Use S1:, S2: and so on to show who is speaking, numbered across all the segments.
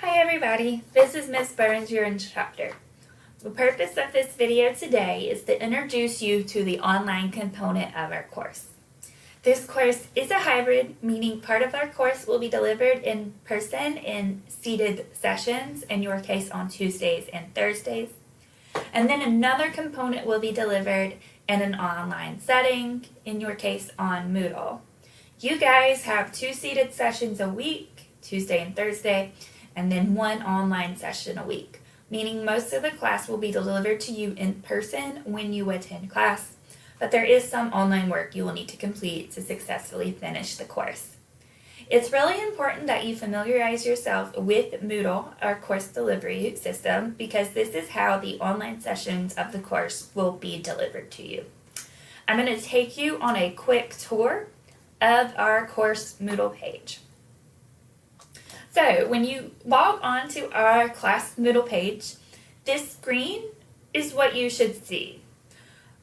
S1: Hi everybody, this is Miss Burns, your instructor. The purpose of this video today is to introduce you to the online component of our course. This course is a hybrid, meaning part of our course will be delivered in person in seated sessions, in your case on Tuesdays and Thursdays. And then another component will be delivered in an online setting, in your case on Moodle. You guys have 2 seated sessions a week, Tuesday and Thursday, and then 1 online session a week, meaning most of the class will be delivered to you in person when you attend class, but there is some online work you will need to complete to successfully finish the course. It's really important that you familiarize yourself with Moodle, our course delivery system, because this is how the online sessions of the course will be delivered to you. I'm going to take you on a quick tour of our course Moodle page. So when you log on to our class Moodle page, this screen is what you should see.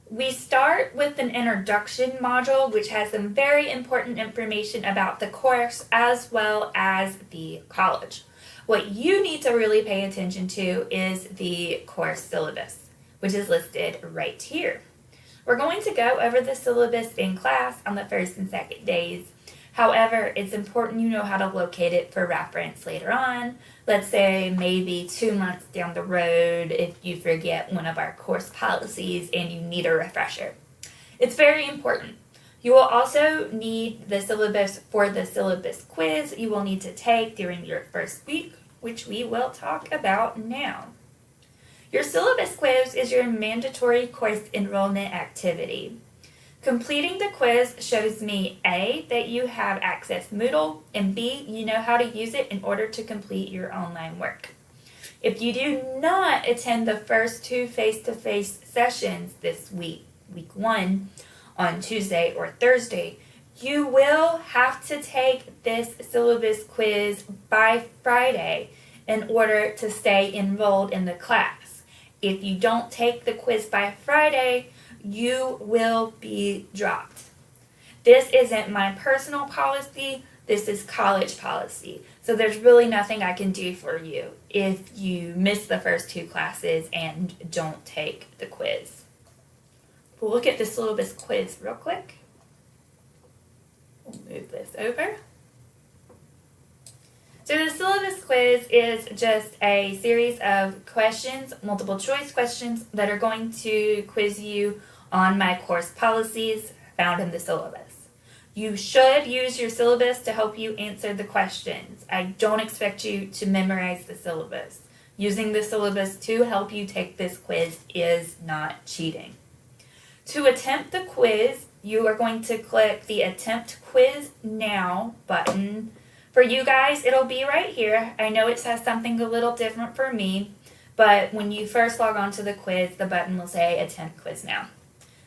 S1: We start with an introduction module, which has some very important information about the course as well as the college. What you need to really pay attention to is the course syllabus, which is listed right here. We're going to go over the syllabus in class on the first and second days. However, it's important you know how to locate it for reference later on. Let's say maybe 2 months down the road if you forget one of our course policies and you need a refresher. It's very important. You will also need the syllabus for the syllabus quiz you will need to take during your first week, which we will talk about now. Your syllabus quiz is your mandatory course enrollment activity. Completing the quiz shows me A, that you have access to Moodle, and B, you know how to use it in order to complete your online work. If you do not attend the first 2 face-to-face sessions this week 1, on Tuesday or Thursday, you will have to take this syllabus quiz by Friday in order to stay enrolled in the class. If you don't take the quiz by Friday, you will be dropped. This isn't my personal policy, this is college policy. So there's really nothing I can do for you if you miss the first 2 classes and don't take the quiz. We'll look at the syllabus quiz real quick. We'll move this over. So the syllabus quiz is just a series of questions, multiple choice questions, that are going to quiz you on my course policies found in the syllabus. You should use your syllabus to help you answer the questions. I don't expect you to memorize the syllabus. Using the syllabus to help you take this quiz is not cheating. To attempt the quiz, you are going to click the Attempt Quiz Now button. For you guys, it'll be right here. I know it says something a little different for me, but when you first log on to the quiz, the button will say Attempt Quiz Now.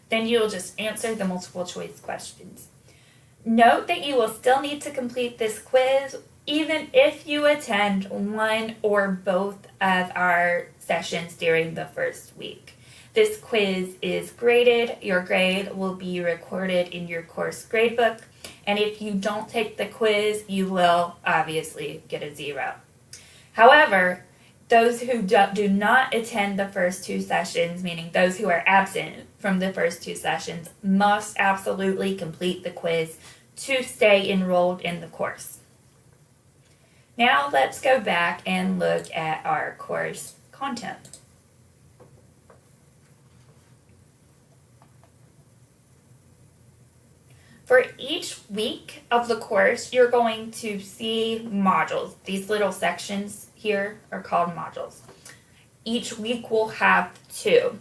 S1: Then you'll just answer the multiple choice questions. Note that you will still need to complete this quiz even if you attend one or both of our sessions during the first week. This quiz is graded. Your grade will be recorded in your course gradebook. And if you don't take the quiz, you will obviously get a 0. However, those who do not attend the first 2 sessions, meaning those who are absent from the first 2 sessions, must absolutely complete the quiz to stay enrolled in the course. Now let's go back and look at our course content. For each week of the course, you're going to see modules. These little sections here are called modules. Each week will have 2.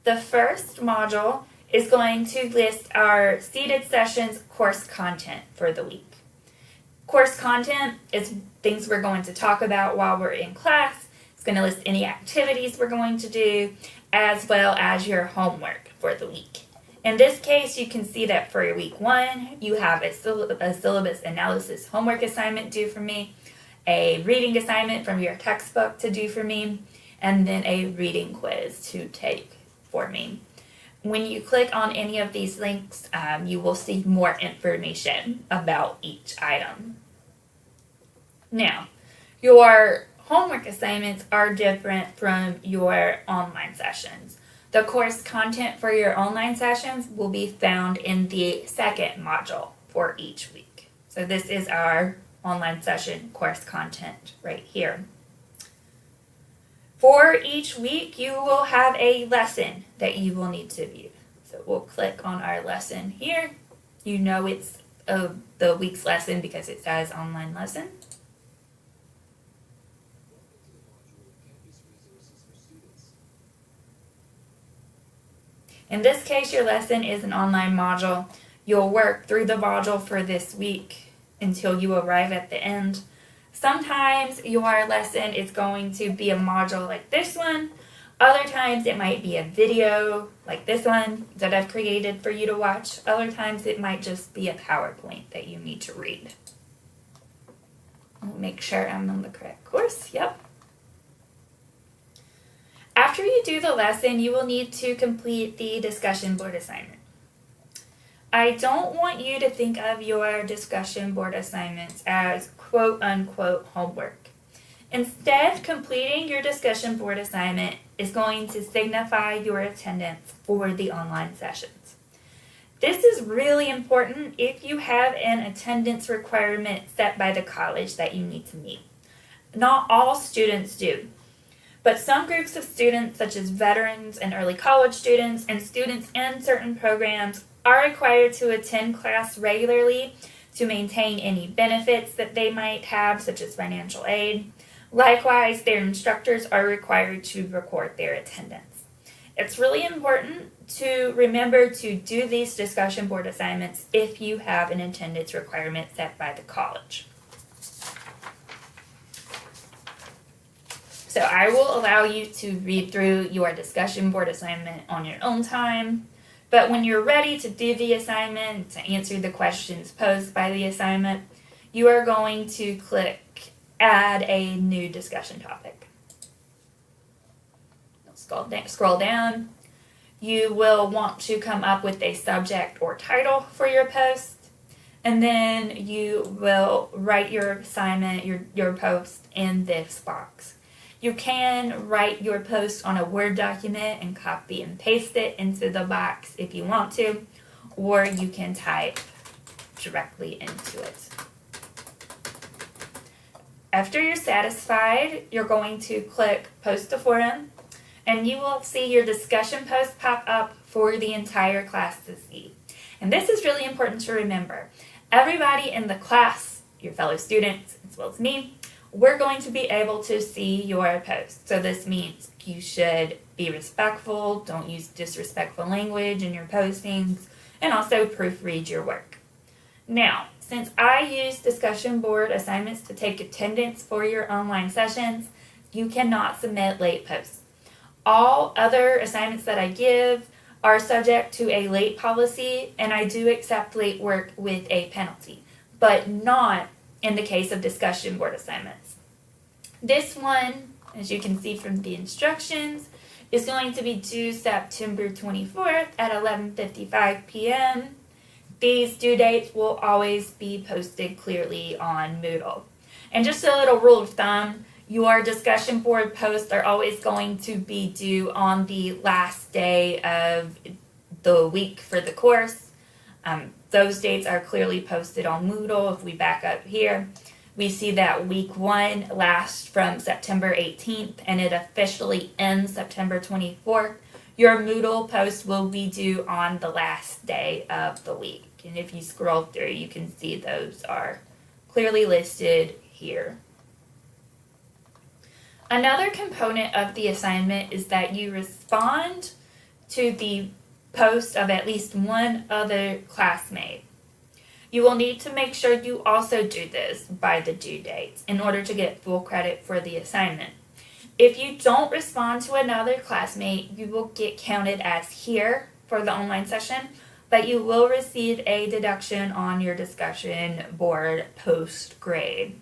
S1: The first module is going to list our seated sessions course content for the week. Course content is things we're going to talk about while we're in class. It's going to list any activities we're going to do, as well as your homework for the week. In this case, you can see that for week 1, you have a syllabus analysis homework assignment due for me, a reading assignment from your textbook to do for me, and then a reading quiz to take for me. When you click on any of these links, you will see more information about each item. Now, Your homework assignments are different from your online sessions. The course content for your online sessions will be found in the second module for each week. So this is our online session course content right here. For each week, you will have a lesson that you will need to view. So we'll click on our lesson here. You know it's the week's lesson because it says online lesson. In this case, your lesson is an online module. You'll work through the module for this week until you arrive at the end. Sometimes your lesson is going to be a module like this one. Other times it might be a video like this one that I've created for you to watch. Other times it might just be a PowerPoint that you need to read. I'll make sure I'm on the correct course. Yep. After you do the lesson, you will need to complete the discussion board assignment. I don't want you to think of your discussion board assignments as quote-unquote homework. Instead, completing your discussion board assignment is going to signify your attendance for the online sessions. This is really important if you have an attendance requirement set by the college that you need to meet. Not all students do. But some groups of students, such as veterans and early college students and students in certain programs, are required to attend class regularly to maintain any benefits that they might have, such as financial aid. Likewise, their instructors are required to record their attendance. It's really important to remember to do these discussion board assignments if you have an attendance requirement set by the college. So I will allow you to read through your discussion board assignment on your own time, but when you're ready to do the assignment, to answer the questions posed by the assignment, you are going to click Add a New Discussion Topic. Scroll down. You will want to come up with a subject or title for your post, and then you will write your assignment, your post in this box. You can write your post on a Word document and copy and paste it into the box if you want to, or you can type directly into it. After you're satisfied, you're going to click Post to Forum, and you will see your discussion post pop up for the entire class to see. And this is really important to remember. Everybody in the class, your fellow students, as well as me, we're going to be able to see your post. So this means you should be respectful, don't use disrespectful language in your postings, and also proofread your work. Now, since I use discussion board assignments to take attendance for your online sessions, you cannot submit late posts. All other assignments that I give are subject to a late policy, and I do accept late work with a penalty, but not in the case of discussion board assignments. This one, as you can see from the instructions, is going to be due September 24th at 11:55 p.m. These due dates will always be posted clearly on Moodle. And just a little rule of thumb, your discussion board posts are always going to be due on the last day of the week for the course. Those dates are clearly posted on Moodle. If we back up here, we see that week 1 lasts from September 18th and it officially ends September 24th. Your Moodle post will be due on the last day of the week. And if you scroll through, you can see those are clearly listed here. Another component of the assignment is that you respond to the post of at least one other classmate. You will need to make sure you also do this by the due dates in order to get full credit for the assignment. If you don't respond to another classmate, you will get counted as here for the online session, but you will receive a deduction on your discussion board post grade.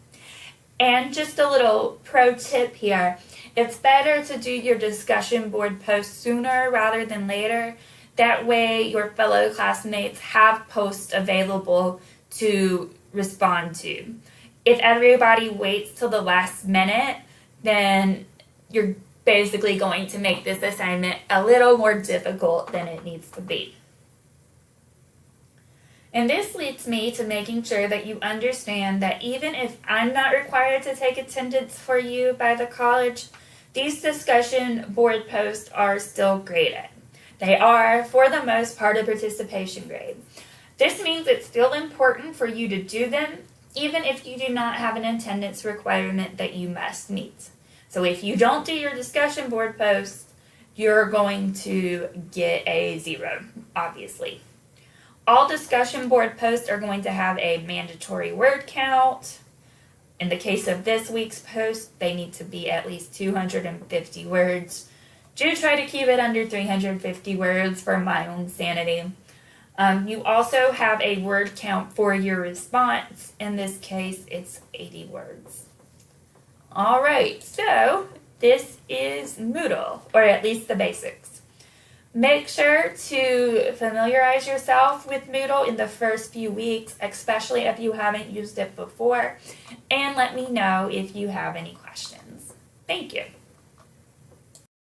S1: And just a little pro tip here, it's better to do your discussion board post sooner rather than later. That way your fellow classmates have posts available to respond to. If everybody waits till the last minute, then you're basically going to make this assignment a little more difficult than it needs to be. And this leads me to making sure that you understand that even if I'm not required to take attendance for you by the college, these discussion board posts are still graded. They are, for the most part, a participation grade. This means it's still important for you to do them, even if you do not have an attendance requirement that you must meet. So if you don't do your discussion board posts, you're going to get a 0, obviously. All discussion board posts are going to have a mandatory word count. In the case of this week's post, they need to be at least 250 words. Do try to keep it under 350 words for my own sanity. You also have a word count for your response. In this case, it's 80 words. All right, so this is Moodle, or at least the basics. Make sure to familiarize yourself with Moodle in the first few weeks, especially if you haven't used it before, and let me know if you have any questions. Thank you.